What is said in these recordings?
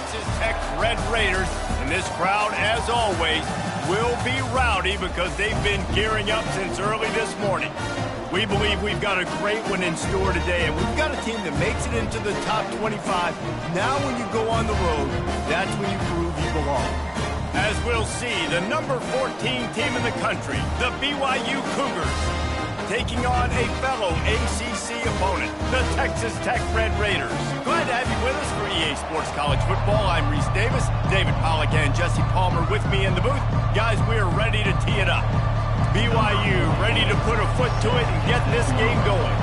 Texas Tech Red Raiders. And this crowd, as always, will be rowdy because they've been gearing up since early this morning. We believe we've got a great one in store today, and we've got a team that makes it into the top 25. Now when you go on the road, that's when you prove you belong. As we'll see, the number 14 team in the country, the BYU Cougars, taking on a fellow ACC opponent, the Texas Tech Red Raiders. Glad to have you with us for EA Sports College Football. I'm Reese Davis, David Pollack and Jesse Palmer with me in the booth. Guys, we are ready to tee it up. BYU ready to put a foot to it and get this game going.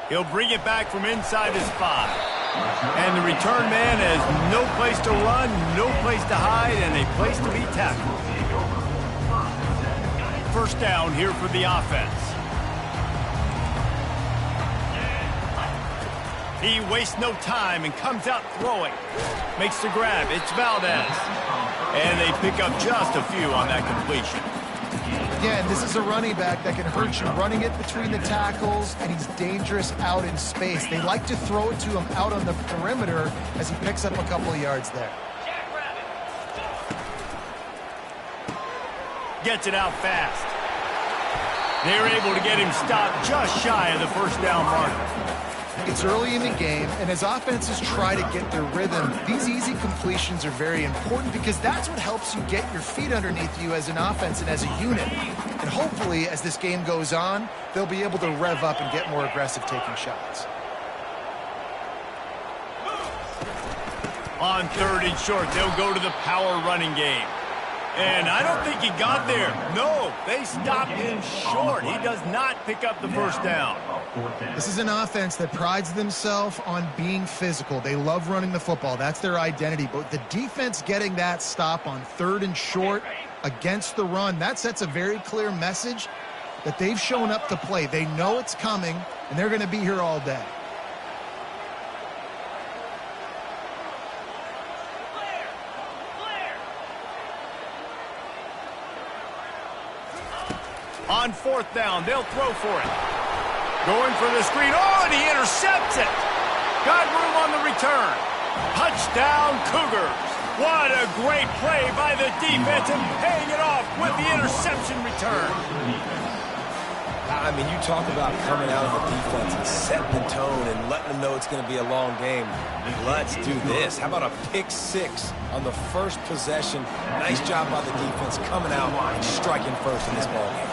He'll bring it back from inside his 5. And the return man has no place to run, no place to hide, and a place to be tackled. First down here for the offense. He wastes no time and comes out throwing. Makes the grab. It's Valdez. And they pick up just a few on that completion. Again, this is a running back that can hurt you, running it between the tackles, and he's dangerous out in space. They like to throw it to him out on the perimeter as he picks up a couple of yards there. Gets it out fast. They're able to get him stopped just shy of the first down mark. It's early in the game, and as offenses try to get their rhythm, these easy completions are very important because that's what helps you get your feet underneath you as an offense and as a unit. And hopefully, as this game goes on, they'll be able to rev up and get more aggressive taking shots. On 3rd and short, they'll go to the power running game. And I don't think he got there. No, they stopped him short. He does not pick up the first down. This is an offense that prides themselves on being physical. They love running the football. That's their identity. But the defense getting that stop on 3rd and short against the run, that sets a very clear message that they've shown up to play. They know it's coming, and they're going to be here all day. On 4th down, they'll throw for it. Going for the screen. Oh, and he intercepts it. Got room on the return. Touchdown, Cougars. What a great play by the defense and paying it off with the interception return. I mean, you talk about coming out of the defense and setting the tone and letting them know it's going to be a long game. Let's do this. How about a pick 6 on the first possession? Nice job by the defense coming out and striking first in this ball game.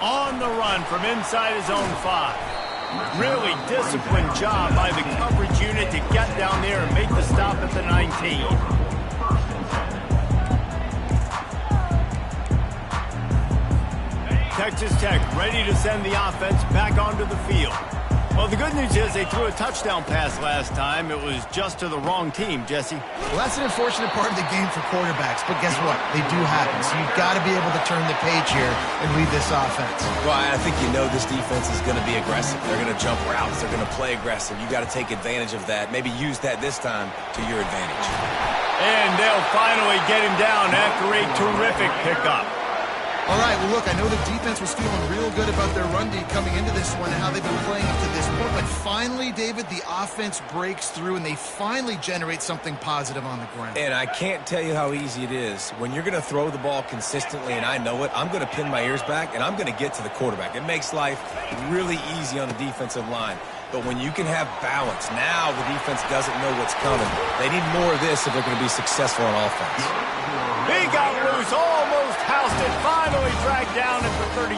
On the run from inside his own 5. Really disciplined job by the coverage unit to get down there and make the stop at the 19. Texas Tech ready to send the offense back onto the field. Well, the good news is they threw a touchdown pass last time. It was just to the wrong team, Jesse. Well, that's an unfortunate part of the game for quarterbacks, but guess what? They do happen. So you've got to be able to turn the page here and lead this offense. Well, I think you know this defense is going to be aggressive. They're going to jump routes. They're going to play aggressive. You got to take advantage of that. Maybe use that this time to your advantage. And they'll finally get him down after a terrific pickup. All right, well, look, I know the defense was feeling real good about their run D coming into this one and how they've been playing up to this point. But finally, David, the offense breaks through and they finally generate something positive on the ground. And I can't tell you how easy it is. When you're going to throw the ball consistently, and I know it, I'm going to pin my ears back and I'm going to get to the quarterback. It makes life really easy on the defensive line. But when you can have balance, now the defense doesn't know what's coming. They need more of this if they're going to be successful on offense. He got loose, almost housed it, finally dragged down at the 32.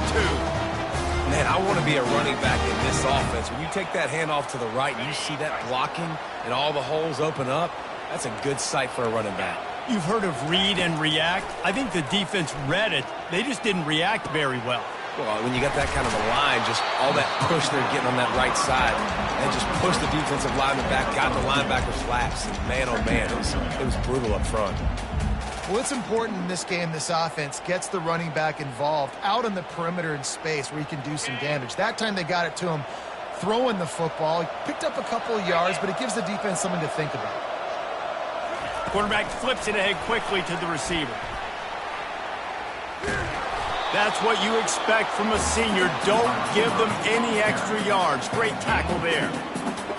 Man, I want to be a running back in this offense. When you take that handoff to the right and you see that blocking and all the holes open up, that's a good sight for a running back. You've heard of read and react. I think the defense read it. They just didn't react very well. Well, when you got that kind of a line, just all that push they're getting on that right side, and just push the defensive lineman back, got the linebackers laps. Man, oh man, it was brutal up front. Well, it's important in this game, this offense gets the running back involved out on the perimeter in space where he can do some damage. That time they got it to him throwing the football. He picked up a couple of yards, but it gives the defense something to think about. Quarterback flips it ahead quickly to the receiver. That's what you expect from a senior. Don't give them any extra yards. Great tackle there.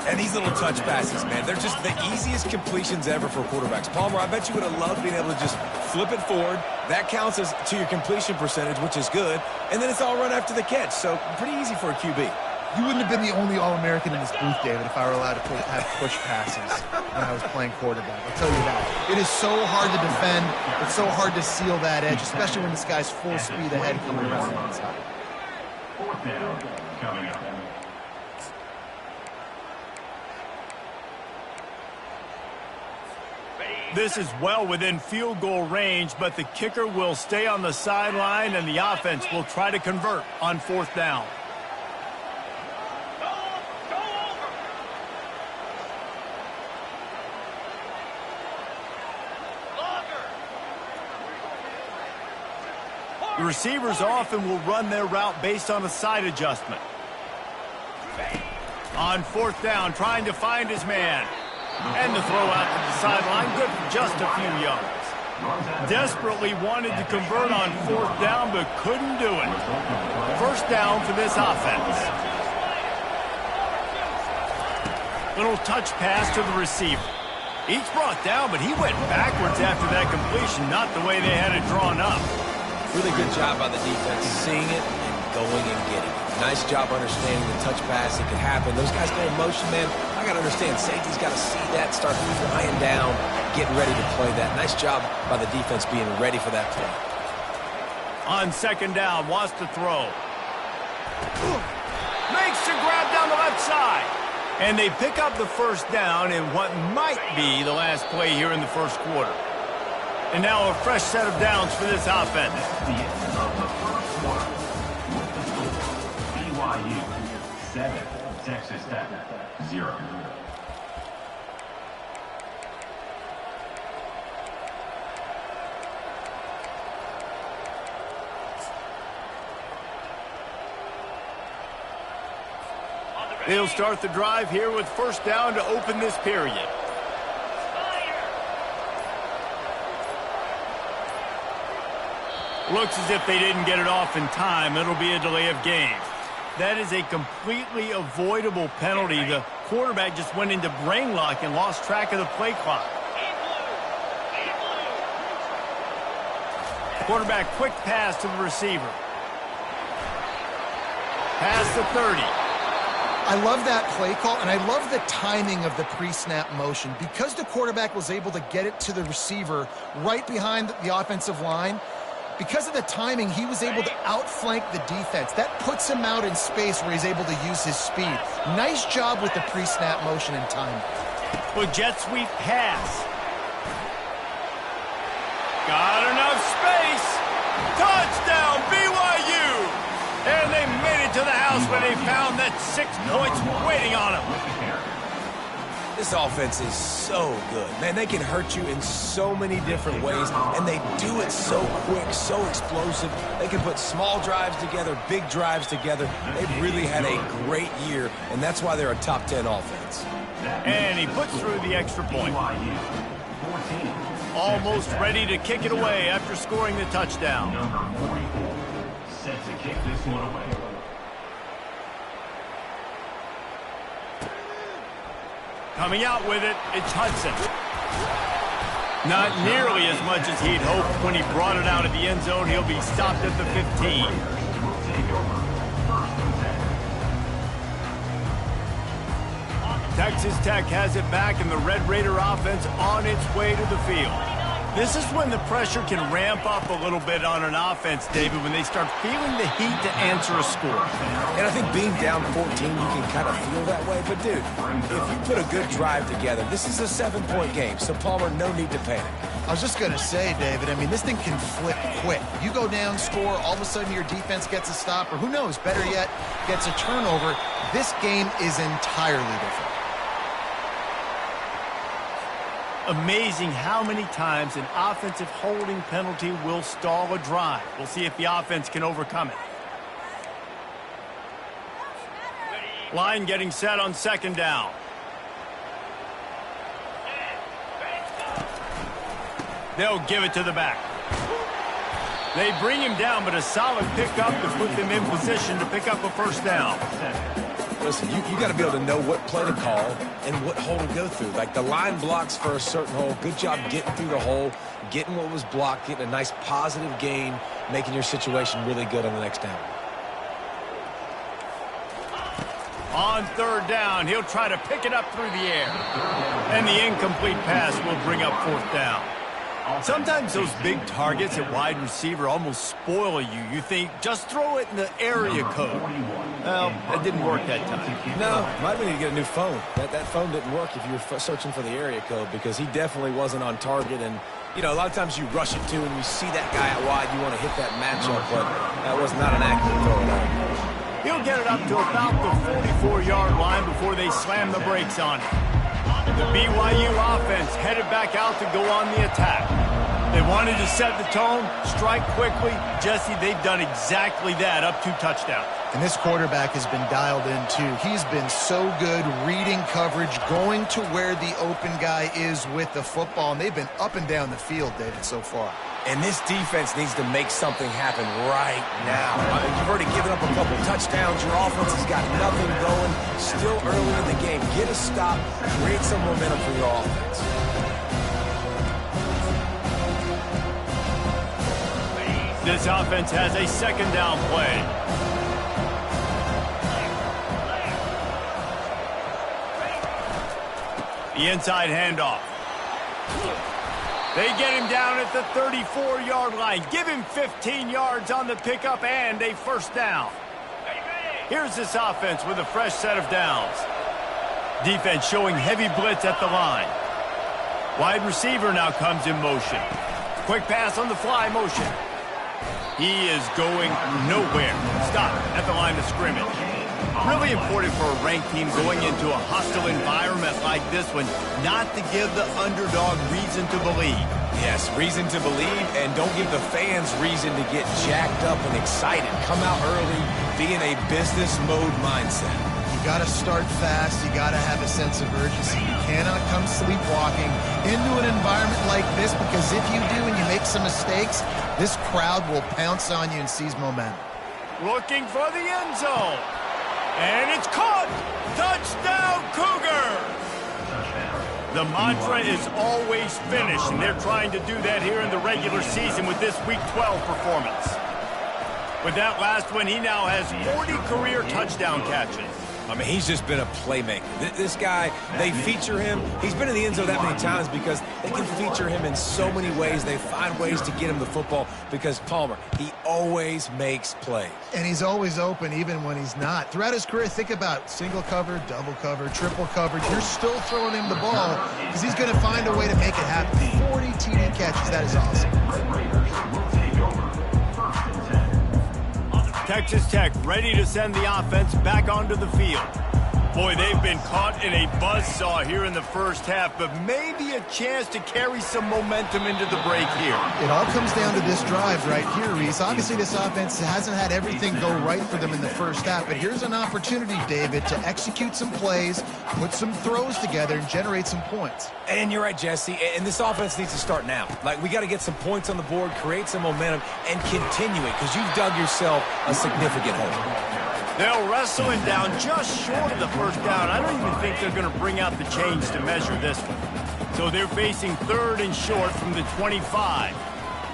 And these little touch passes, man, they're just the easiest completions ever for quarterbacks. Palmer, I bet you would have loved being able to just flip it forward. That counts as to your completion percentage, which is good. And then it's all run after the catch. So pretty easy for a QB. You wouldn't have been the only All-American in this booth, David, if I were allowed to have push passes when I was playing quarterback. I'll tell you that. It is so hard to defend. It's so hard to seal that edge, especially when this guy's full speed ahead coming around the inside. Fourth down coming up. This is well within field goal range, but the kicker will stay on the sideline, and the offense will try to convert on fourth down. The receivers often will run their route based on a side adjustment. On fourth down, trying to find his man. And the throw out to the sideline, good for just a few yards. Desperately wanted to convert on fourth down, but couldn't do it. First down for this offense. Little touch pass to the receiver. Each brought down, but he went backwards after that completion, not the way they had it drawn up. Really good job by the defense, seeing it and going and getting it. Nice job understanding the touch pass. It could happen. Those guys go in motion, man. I got to understand, safety's got to see that, start flying down, getting ready to play that. Nice job by the defense being ready for that play. On second down, wants to throw. Makes the grab down the left side. And they pick up the first down in what might be the last play here in the first quarter. And now a fresh set of downs for this offense. The end of the first quarter. BYU 7, Texas Tech 0. They'll start the drive here with first down to open this period. Looks as if they didn't get it off in time. It'll be a delay of game. That is a completely avoidable penalty. The quarterback just went into brain lock and lost track of the play clock. Quarterback quick pass to the receiver. Past the 30. I love that play call, and I love the timing of the pre-snap motion. Because the quarterback was able to get it to the receiver right behind the offensive line, because of the timing, he was able to outflank the defense. That puts him out in space where he's able to use his speed. Nice job with the pre-snap motion and timing. With jet sweep pass. Got enough space. Touchdown, BYU. And they made it to the house where they found that 6 points waiting on them. This offense is so good. Man, they can hurt you in so many different ways, and they do it so quick, so explosive. They can put small drives together, big drives together. They've really had a great year, and that's why they're a top 10 offense. And he puts through the extra point. Almost ready to kick it away after scoring the touchdown. Number 44, set to kick this one away. Coming out with it, it's Hudson. Not nearly as much as he'd hoped when he brought it out of the end zone. He'll be stopped at the 15. Texas Tech has it back, and the Red Raider offense on its way to the field. This is when the pressure can ramp up a little bit on an offense, David, when they start feeling the heat to answer a score. And I think being down 14, you can kind of feel that way. But, dude, if you put a good drive together, this is a 7-point game. So, Palmer, no need to panic. I was just going to say, David, I mean, this thing can flip quick. You go down, score, all of a sudden your defense gets a stop, or who knows, better yet, gets a turnover. This game is entirely different. Amazing how many times an offensive holding penalty will stall a drive. We'll see if the offense can overcome it. Line getting set on second down. They'll give it to the back. They bring him down, but a solid pickup to put them in position to pick up a first down. Listen, you got to be able to know what play to call and what hole to go through. Like the line blocks for a certain hole. Good job getting through the hole, getting what was blocked, getting a nice positive gain, making your situation really good on the next down. On third down, he'll try to pick it up through the air. And the incomplete pass will bring up fourth down. Sometimes those big targets at wide receiver almost spoil you. You think, just throw it in the area code. Well, it didn't work that time. No, might need to get a new phone. That phone didn't work if you were searching for the area code because he definitely wasn't on target. And, you know, a lot of times you rush it too and you see that guy out wide. You want to hit that matchup, but that was not an accurate throw at all. He'll get it up to about the 44-yard line before they slam the brakes on it. The BYU offense headed back out to go on the attack. They wanted to set the tone, strike quickly. Jesse, they've done exactly that, up 2 touchdowns. And this quarterback has been dialed in, too. He's been so good reading coverage, going to where the open guy is with the football, and they've been up and down the field, David, so far. And this defense needs to make something happen right now. You've already given up a couple touchdowns. Your offense has got nothing going. Still early in the game. Get a stop. Create some momentum for your offense. This offense has a second down play. The inside handoff. They get him down at the 34-yard line. Give him 15 yards on the pickup and a first down. Here's this offense with a fresh set of downs. Defense showing heavy blitz at the line. Wide receiver now comes in motion. Quick pass on the fly motion. He is going nowhere. Stop at the line of scrimmage. Really important for a ranked team going into a hostile environment like this one not to give the underdog reason to believe. Yes, reason to believe, and don't give the fans reason to get jacked up and excited. Come out early, be in a business mode mindset. You got to start fast. You got to have a sense of urgency. You cannot come sleepwalking into an environment like this because if you do and you make some mistakes, this crowd will pounce on you and seize momentum. Looking for the end zone. And it's caught! Touchdown, Cougars! The mantra is always finish, and they're trying to do that here in the regular season with this Week 12 performance. With that last one, he now has 40 career touchdown catches. I mean, he's just been a playmaker. This guy, they feature him. He's been in the end zone that many times because they can feature him in so many ways. They find ways to get him the football because, Palmer, he always makes plays. And he's always open even when he's not. Throughout his career, think about single cover, double cover, triple coverage. You're still throwing him the ball because he's going to find a way to make it happen. 40 TD catches. That is awesome. Texas Tech ready to send the offense back onto the field. Boy, they've been caught in a buzzsaw here in the first half, but maybe a chance to carry some momentum into the break here. It all comes down to this drive right here, Reese. Obviously, this offense hasn't had everything go right for them in the first half, but here's an opportunity, David, to execute some plays, put some throws together, and generate some points. And you're right, Jesse, and this offense needs to start now. Like, we got to get some points on the board, create some momentum, and continue it, because you've dug yourself a significant hole. They'll wrestle him down just short of the first down. I don't even think they're going to bring out the chains to measure this one. So they're facing third and short from the 25.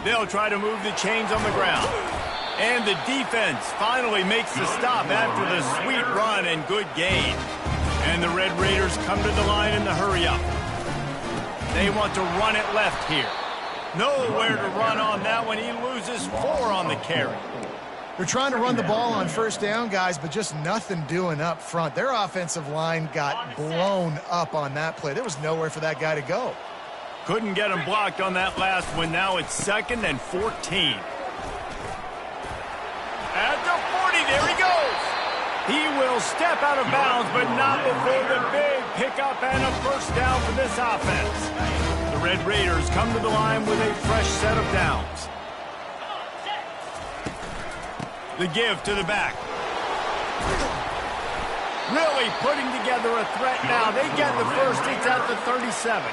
They'll try to move the chains on the ground. And the defense finally makes the stop after the sweet run and good gain. And the Red Raiders come to the line in the hurry-up. They want to run it left here. Nowhere to run on that one. He loses 4 on the carry. They're trying to run the ball on first down, guys, but just nothing doing up front. Their offensive line got blown up on that play. There was nowhere for that guy to go. Couldn't get him blocked on that last one. Now it's 2nd and 14. At the 40, there he goes. He will step out of bounds, but not before the big pickup and a first down for this offense. The Red Raiders come to the line with a fresh set of downs. The give to the back. Really putting together a threat now. They get the first. It's at the 37.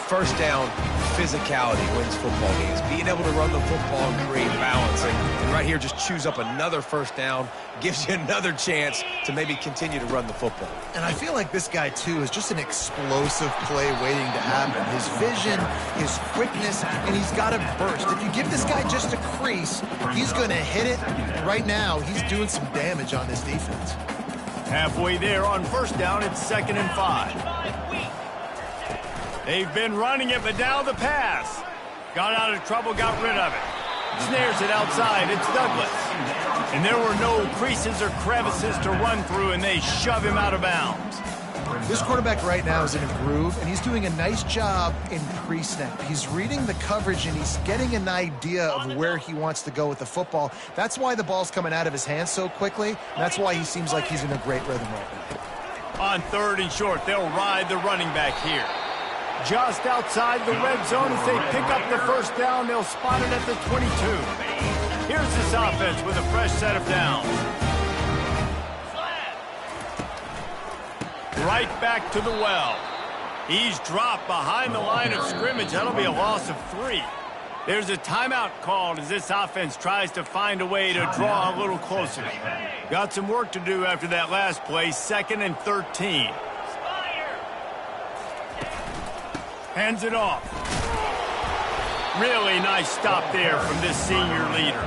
First down, physicality wins football games. Being able to run the football and create balance. And right here, just choose up another first down, gives you another chance to maybe continue to run the football. And I feel like this guy, too, is just an explosive play waiting to happen. His vision, his quickness, and he's got a burst. If you give this guy just a crease, he's going to hit it. And right now, he's doing some damage on this defense. Halfway there on first down, it's 2nd and 5. They've been running it, but now the pass. Got out of trouble, got rid of it. Snares it outside, it's Douglas. And there were no creases or crevices to run through, and they shove him out of bounds. This quarterback right now is in a groove, and he's doing a nice job in pre-snap. He's reading the coverage, and he's getting an idea of where he wants to go with the football. That's why the ball's coming out of his hands so quickly, and that's why he seems like he's in a great rhythm right now. On 3rd and short, they'll ride the running back here. Just outside the red zone as they pick up the first down, they'll spot it at the 22. Here's this offense with a fresh set of downs. Right back to the well. He's dropped behind the line of scrimmage. That'll be a loss of 3. There's a timeout called as this offense tries to find a way to draw a little closer. Got some work to do after that last play. 2nd and 13. Hands it off. Really nice stop there from this senior leader.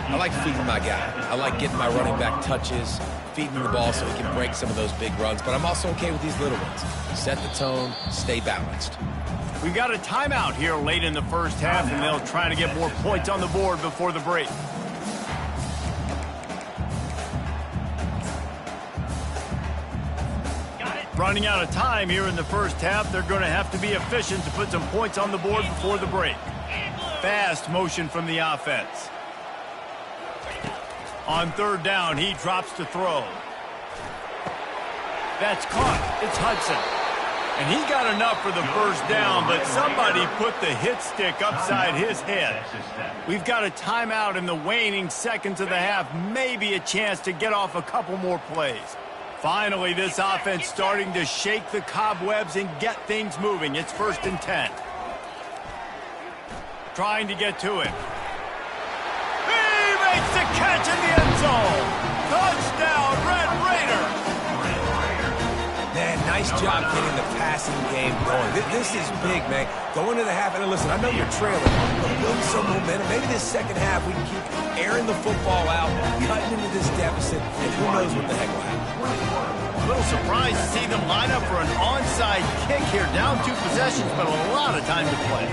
I like feeding my guy. I like getting my running back touches, feeding the ball so he can break some of those big runs, but I'm also okay with these little ones. Set the tone, stay balanced. We've got a timeout here late in the first half, and they'll try to get more points on the board before the break. Running out of time here in the first half, they're going to have to be efficient to put some points on the board before the break. Fast motion from the offense. On 3rd down, he drops to throw. That's caught. It's Hudson. And he got enough for the first down, but somebody put the hit stick upside his head. We've got a timeout in the waning seconds of the half, maybe a chance to get off a couple more plays. Finally, this offense starting to shake the cobwebs and get things moving. It's 1st and 10. Trying to get to it. He makes the catch in the end zone. Touchdown, Red Raider. Man, nice job getting the passing game going. This is big, man. Going to the half, and listen, I know you're trailing, but building some momentum. Maybe this second half we can keep airing the football out, cutting into this deficit, and who knows what the heck will happen. A little surprised to see them line up for an onside kick here. Down 2 possessions, but a lot of time to play.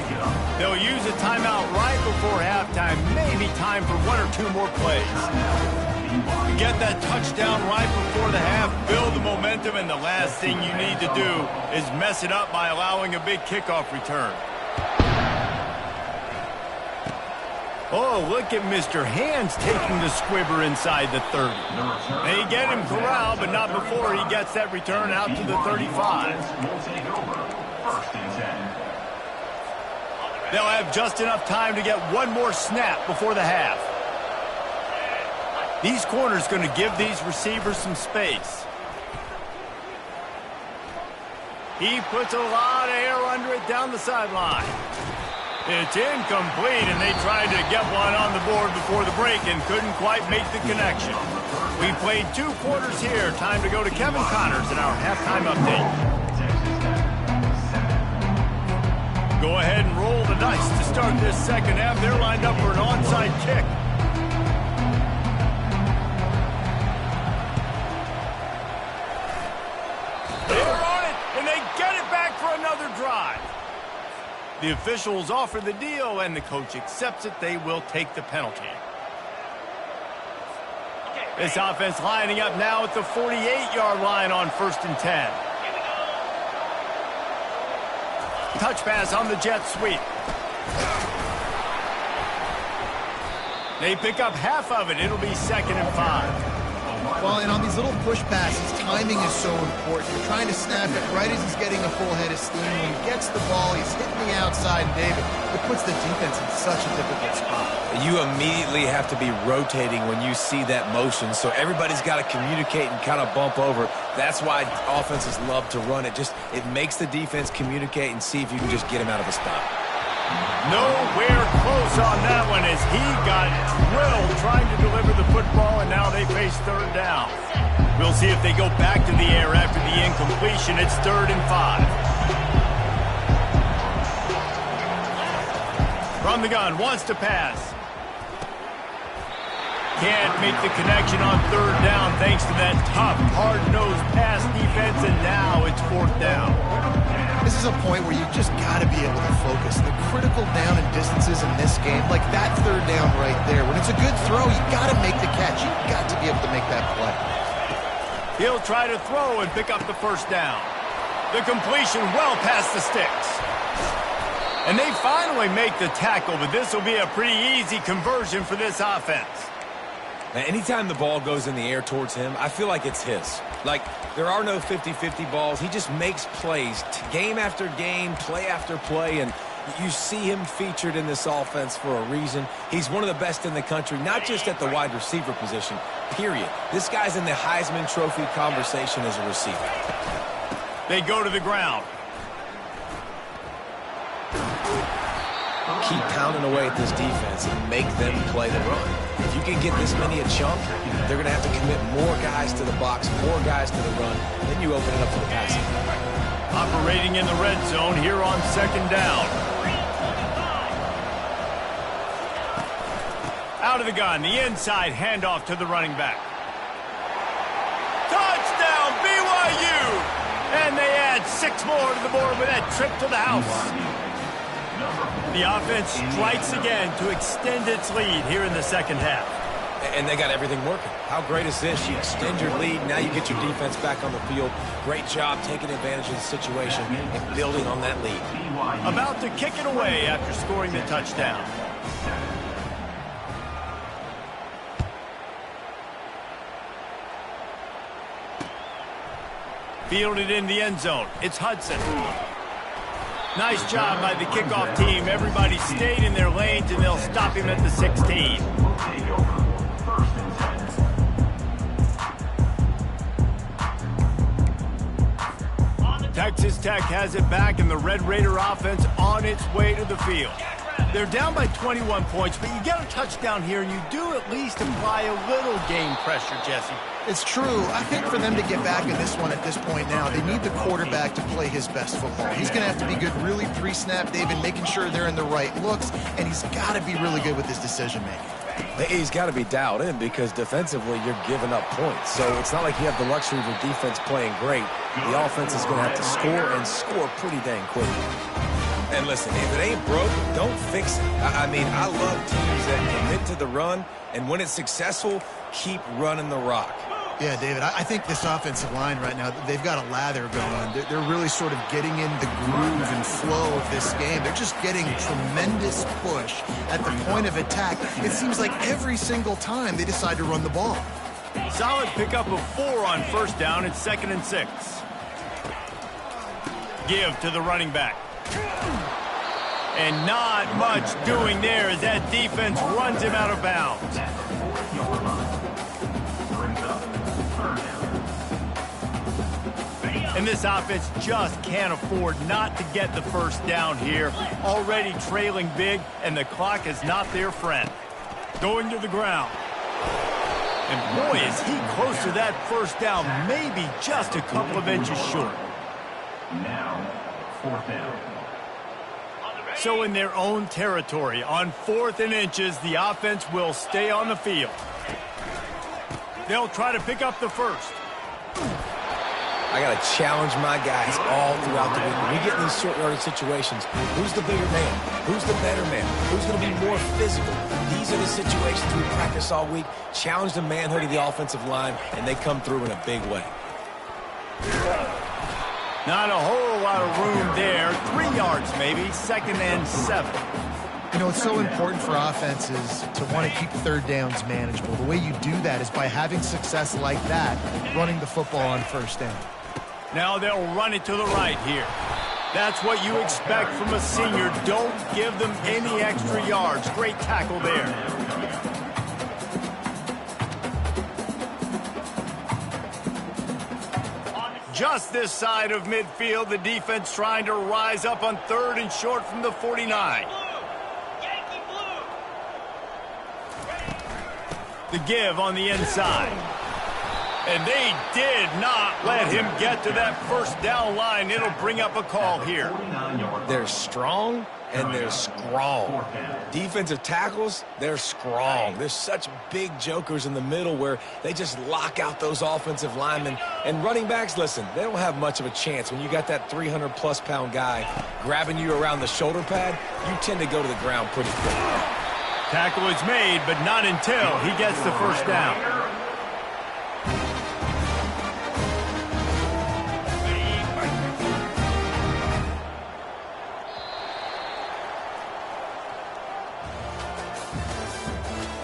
They'll use a timeout right before halftime. Maybe time for 1 or 2 more plays. Get that touchdown right before the half, build the momentum, and the last thing you need to do is mess it up by allowing a big kickoff return. Oh, look at Mr. Hands taking the squibber inside the 30. They get him corralled, but not before he gets that return out to the 35. They'll have just enough time to get 1 more snap before the half. These corners going to give these receivers some space. He puts a lot of air under it down the sideline. It's incomplete, and they tried to get one on the board before the break and couldn't quite make the connection. We played 2 quarters here. Time to go to Kevin Connors in our halftime update. Go ahead and roll the dice to start this second half. They're lined up for an onside kick. They're on it, and they get it back for another drive. The officials offer the deal, and the coach accepts it. They will take the penalty. This offense lining up now at the 48-yard line on 1st and 10. Touch pass on the jet sweep. They pick up half of it. It'll be 2nd and 5. Well, and on these little push passes, timing is so important. You're trying to snap it right as he's getting a full head of steam. When he gets the ball, he's hitting the outside, and David, it puts the defense in such a difficult spot. You immediately have to be rotating when you see that motion, so everybody's got to communicate and kind of bump over. That's why offenses love to run it. It makes the defense communicate and see if you can just get him out of the spot. Nowhere close on that one as he got drilled trying to deliver the football, and now they face third down. We'll see if they go back to the air after the incompletion. It's 3rd and 5. From the gun, wants to pass. Can't make the connection on 3rd down thanks to that tough, hard-nosed pass defense, and now it's 4th down. This is a point where you just got to be able to focus. The critical down and distances in this game, like that 3rd down right there, when it's a good throw, you got to make the catch. You got to be able to make that play. He'll try to throw and pick up the 1st down. The completion well past the sticks. And they finally make the tackle, but this will be a pretty easy conversion for this offense. Now, anytime the ball goes in the air towards him, I feel like it's his. Like, there are no 50-50 balls. He just makes plays, game after game, play after play, and you see him featured in this offense for a reason. He's one of the best in the country, not just at the wide receiver position, period. This guy's in the Heisman Trophy conversation as a receiver. They go to the ground. Keep pounding away at this defense and make them play the run. If you can get this many a chunk, they're going to have to commit more guys to the box, more guys to the run. Then you open it up for the passing. Operating in the red zone here on 2nd down. Out of the gun, the inside handoff to the running back. Touchdown, BYU! And they add 6 more to the board with that trip to the house. The offense strikes again to extend its lead here in the 2nd half. And they got everything working. How great is this? You extend your lead, now you get your defense back on the field. Great job taking advantage of the situation and building on that lead. About to kick it away after scoring the touchdown. Fielded in the end zone. It's Hudson. Nice job by the kickoff team. Everybody stayed in their lanes, and they'll stop him at the 16. Texas Tech has it back, and the Red Raider offense on its way to the field. They're down by 21 points, but you get a touchdown here, and you do at least apply a little game pressure, Jesse. It's true. I think for them to get back in this one at this point now, they need the quarterback to play his best football. He's going to have to be good really pre-snap, David, making sure they're in the right looks, and he's got to be really good with his decision-making. He's got to be dialed in because defensively you're giving up points. So it's not like you have the luxury of your defense playing great. The offense is going to have to score and score pretty dang quick. And listen, if it ain't broke, don't fix it. I mean, I love teams that commit to the run, and when it's successful, keep running the rock. Yeah, David, I think this offensive line right now, they've got a lather going. They're really sort of getting in the groove and flow of this game. They're just getting tremendous push at the point of attack. It seems like every single time they decide to run the ball. Solid pickup of 4 on 1st down. It's 2nd and 6. Give to the running back. And not much doing there as that defense runs him out of bounds. And this offense just can't afford not to get the 1st down here. Already trailing big, and the clock is not their friend. Going to the ground. And boy, is he close to that 1st down, maybe just a couple of inches short. Now, 4th down. So in their own territory, on 4th and inches, the offense will stay on the field. They'll try to pick up the 1st. I got to challenge my guys all throughout the week. When we get in these short yardage situations, who's the bigger man? Who's the better man? Who's going to be more physical? These are the situations we practice all week. Challenge the manhood of the offensive line, and they come through in a big way. Not a whole lot of room there. 3 yards maybe, 2nd and 7. You know, it's so important for offenses to want to keep 3rd downs manageable. The way you do that is by having success like that, running the football on 1st down. Now they'll run it to the right here. That's what you expect from a senior. Don't give them any extra yards. Great tackle there. Just this side of midfield, the defense trying to rise up on 3rd and short from the 49. The give on the inside. And they did not let him get to that first down line. It'll bring up a call here. They're strong and they're strong. Defensive tackles, they're strong. There's such big jokers in the middle where they just lock out those offensive linemen. And running backs, listen, they don't have much of a chance. When you got that 300-plus pound guy grabbing you around the shoulder pad, you tend to go to the ground pretty quick. Tackle is made, but not until he gets the first down.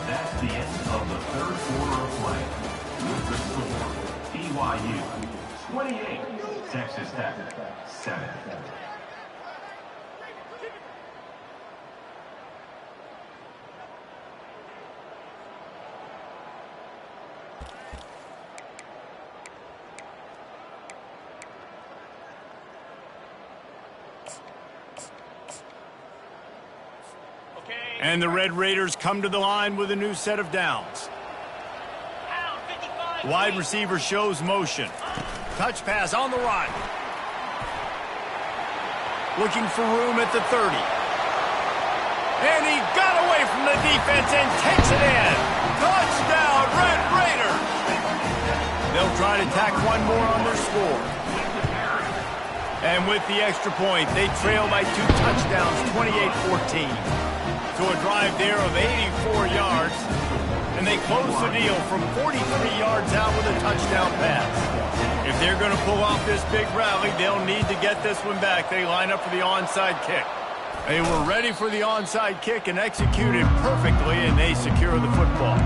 That's the end of the third quarter of play. With the score, BYU 28, Texas Tech 7. And the Red Raiders come to the line with a new set of downs. Wide receiver shows motion. Touch pass on the run. Looking for room at the 30. And he got away from the defense and takes it in. Touchdown, Red Raiders! They'll try to tack one more on their score. And with the extra point, they trail by 2 touchdowns, 28-14. To a drive there of 84 yards, and they close the deal from 43 yards out with a touchdown pass. If they're going to pull off this big rally, they'll need to get this one back. They line up for the onside kick. They were ready for the onside kick and executed perfectly, and they secure the football.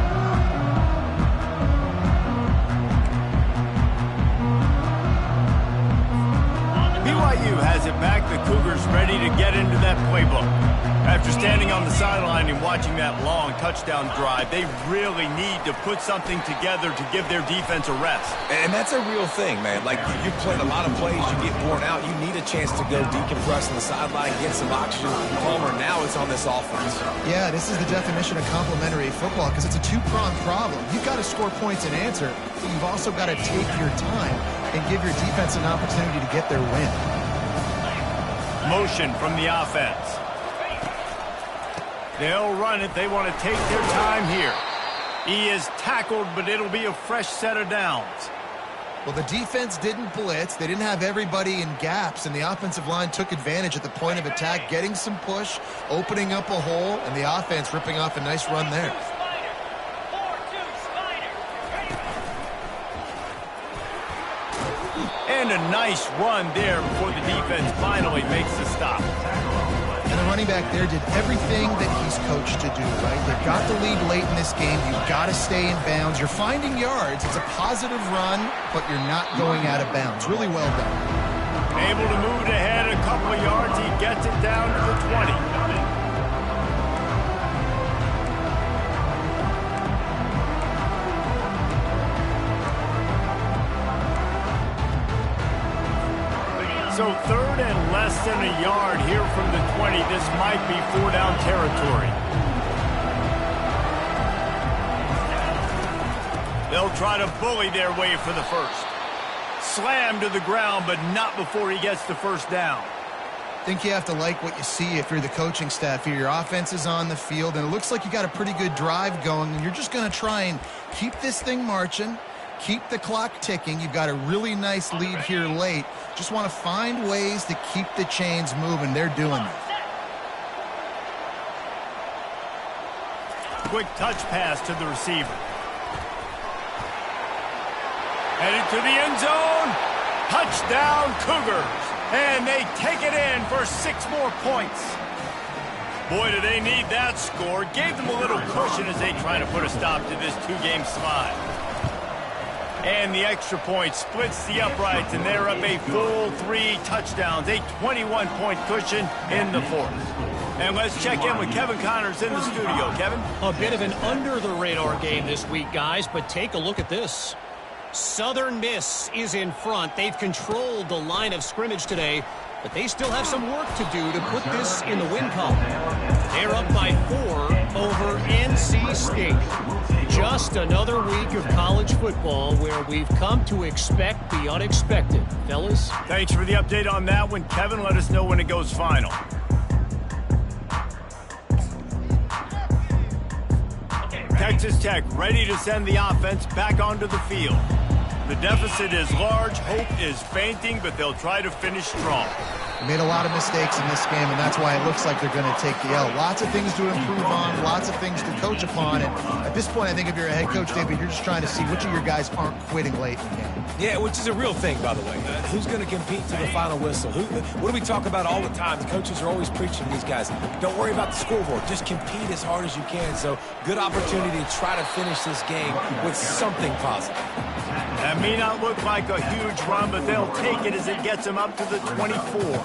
BYU has it back. The Cougars ready to get into that playbook. After standing on the sideline and watching that long touchdown drive, they really need to put something together to give their defense a rest. And that's a real thing, man. Like, you played a lot of plays, you get worn out, you need a chance to go decompress on the sideline, get some oxygen. Palmer, now it's on this offense. Yeah, this is the definition of complementary football because it's a two-pronged problem. You've got to score points and answer, but you've also got to take your time and give your defense an opportunity to get their win. Motion from the offense. They'll run it. They want to take their time here. He is tackled, but it'll be a fresh set of downs. Well, the defense didn't blitz. They didn't have everybody in gaps, and the offensive line took advantage at the point of attack, getting some push, opening up a hole, and the offense ripping off a nice run there. And a nice run there before the defense finally makes the stop. And the running back there did everything that he's coached to do, right? They've got the lead late in this game. You've got to stay in bounds. You're finding yards. It's a positive run, but you're not going out of bounds. Really well done. Able to move it ahead a couple of yards. He gets it down to the 20. So third and less than a yard here from the 20. This might be 4-down territory. They'll try to bully their way for the first. Slam to the ground, but not before he gets the first down. I think you have to like what you see if you're the coaching staff here. Your offense is on the field, and it looks like you got a pretty good drive going, and you're just going to try and keep this thing marching. Keep the clock ticking. You've got a really nice lead here late. Just want to find ways to keep the chains moving. They're doing that. Quick touch pass to the receiver. Headed to the end zone. Touchdown, Cougars. And they take it in for 6 more points. Boy, do they need that score. Gave them a little cushion as they try to put a stop to this 2-game slide. And the extra point splits the uprights, and they're up a full 3 touchdowns, a 21-point cushion in the 4th. And let's check in with Kevin Connors in the studio. Kevin? A bit of an under-the-radar game this week, guys, but take a look at this. Southern Miss is in front. They've controlled the line of scrimmage today, but they still have some work to do to put this in the win column. They're up by 4 over NC State. Just another week of college football where we've come to expect the unexpected. Fellas? Thanks for the update on that one, Kevin. Let us know when it goes final. Texas Tech ready to send the offense back onto the field. The deficit is large, hope is fainting, but they'll try to finish strong. Made a lot of mistakes in this game, and that's why it looks like they're going to take the L. Lots of things to improve on, lots of things to coach upon, and at this point, I think if you're a head coach, David, you're just trying to see which of your guys aren't quitting late in the game. Yeah, which is a real thing, by the way. Who's going to compete to the final whistle? What do we talk about all the time? The coaches are always preaching to these guys. Don't worry about the scoreboard. Just compete as hard as you can. So, good opportunity to try to finish this game with something positive. That may not look like a huge run, but they'll take it as it gets them up to the 24.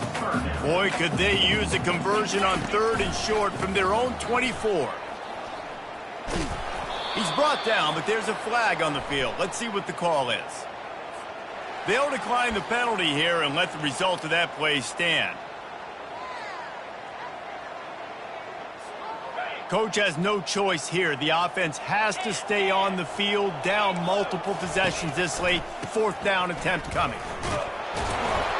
Boy, could they use a conversion on 3rd and short from their own 24. He's brought down, but there's a flag on the field. Let's see what the call is. They'll decline the penalty here and let the result of that play stand. Coach has no choice here. The offense has to stay on the field, down multiple possessions this late. 4th down attempt coming.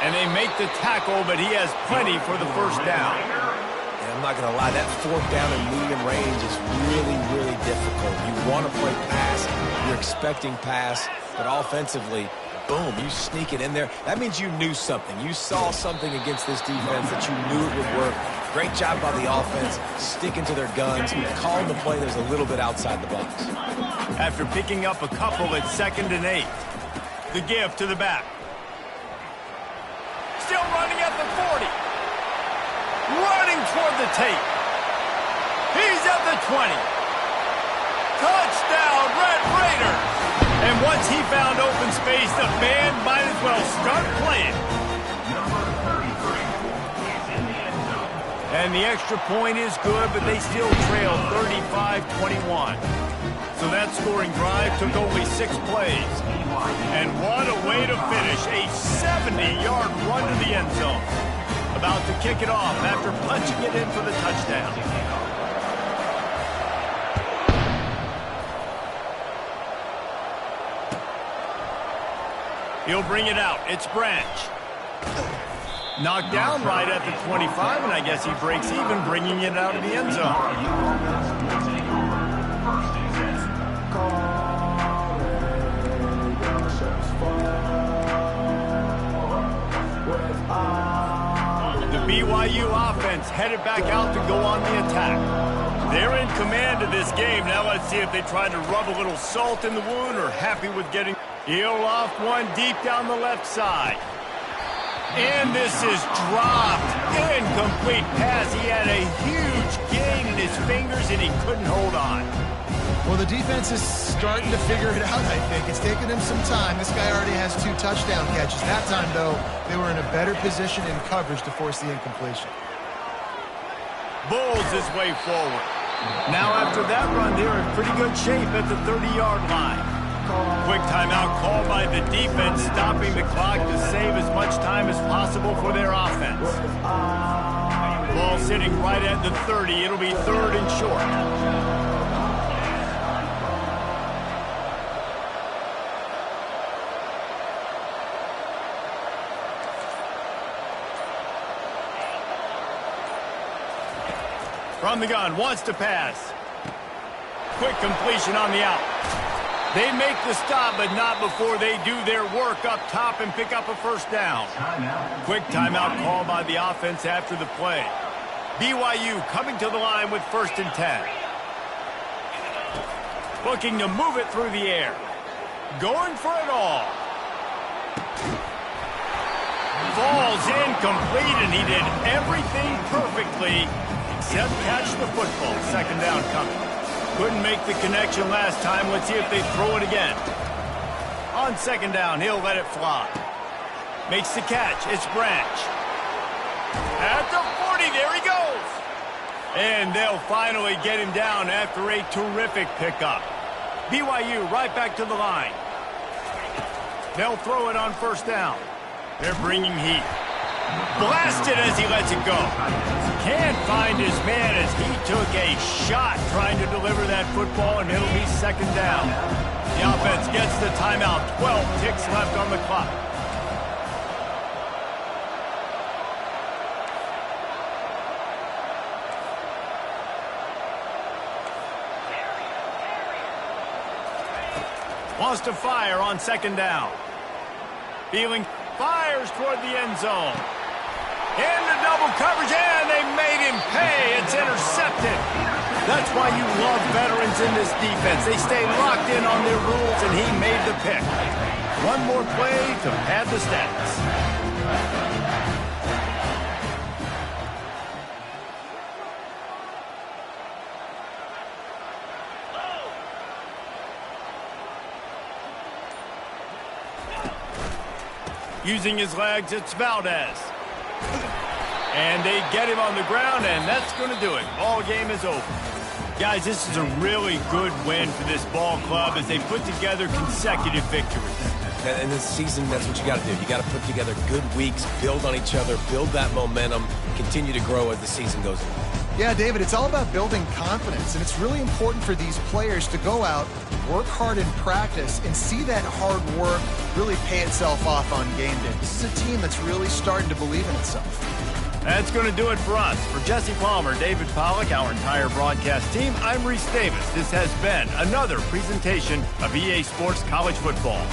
And they make the tackle, but he has plenty for the 1st down. And I'm not going to lie, that 4th down and medium range is really, really difficult. You want to play pass, you're expecting pass, but offensively, boom, you sneak it in there. That means you knew something. You saw something against this defense that you knew it would work. Great job by the offense, sticking to their guns, calling the play that was a little bit outside the box. After picking up a couple at 2nd and 8. The give to the back. Still running at the 40. Running toward the tape. He's at the 20. Touchdown, Red Raiders. And once he found open space, the band might as well start playing. And the extra point is good, but they still trail 35-21. So that scoring drive took only 6 plays. And what a way to finish, a 70-yard run to the end zone. About to kick it off after punching it in for the touchdown. He'll bring it out. It's Branch. Knocked down right at the 25, and I guess he breaks even, bringing it out of the end zone. The BYU offense headed back out to go on the attack. They're in command of this game. Now let's see if they try to rub a little salt in the wound or happy with getting... He'll off one deep down the left side. And this is dropped. Incomplete pass. He had a huge gain in his fingers, and he couldn't hold on. Well, the defense is starting to figure it out, I think. It's taken him some time. This guy already has 2 touchdown catches. That time, though, they were in a better position in coverage to force the incompletion. Bulls his way forward. Now, after that run, they're in pretty good shape at the 30-yard line. Quick timeout called by the defense, stopping the clock to save as much time as possible for their offense. Ball sitting right at the 30. It'll be 3rd and short. From the gun, wants to pass. Quick completion on the out. They make the stop, but not before they do their work up top and pick up a 1st down. Quick timeout called by the offense after the play. BYU coming to the line with 1st and 10. Looking to move it through the air. Going for it all. Falls incomplete, and he did everything perfectly except catch the football. 2nd down coming. Couldn't make the connection last time. Let's see if they throw it again. On 2nd down, he'll let it fly. Makes the catch. It's Branch. At the 40, there he goes. And they'll finally get him down after a terrific pickup. BYU right back to the line. They'll throw it on 1st down. They're bringing heat. Blasted as he lets it go. Can't find his man as he took a shot trying to deliver that football, and it'll be second down. The offense gets the timeout. 12 ticks left on the clock. Wants to fire on second down. Feeling fires toward the end zone. Into double coverage, and they made him pay. It's intercepted. That's why you love veterans in this defense. They stay locked in on their rules, and he made the pick. One more play to pad the stats. Using his legs, it's Valdez. And they get him on the ground, and that's going to do it. Ball game is over. Guys, this is a really good win for this ball club as they put together consecutive victories. In this season, that's what you got to do. You got to put together good weeks, build on each other, build that momentum, continue to grow as the season goes on. Yeah, David, it's all about building confidence, and it's really important for these players to go out, work hard in practice, and see that hard work really pay itself off on game day. This is a team that's really starting to believe in itself. That's going to do it for us. For Jesse Palmer, David Pollack, our entire broadcast team, I'm Reese Davis. This has been another presentation of EA Sports College Football.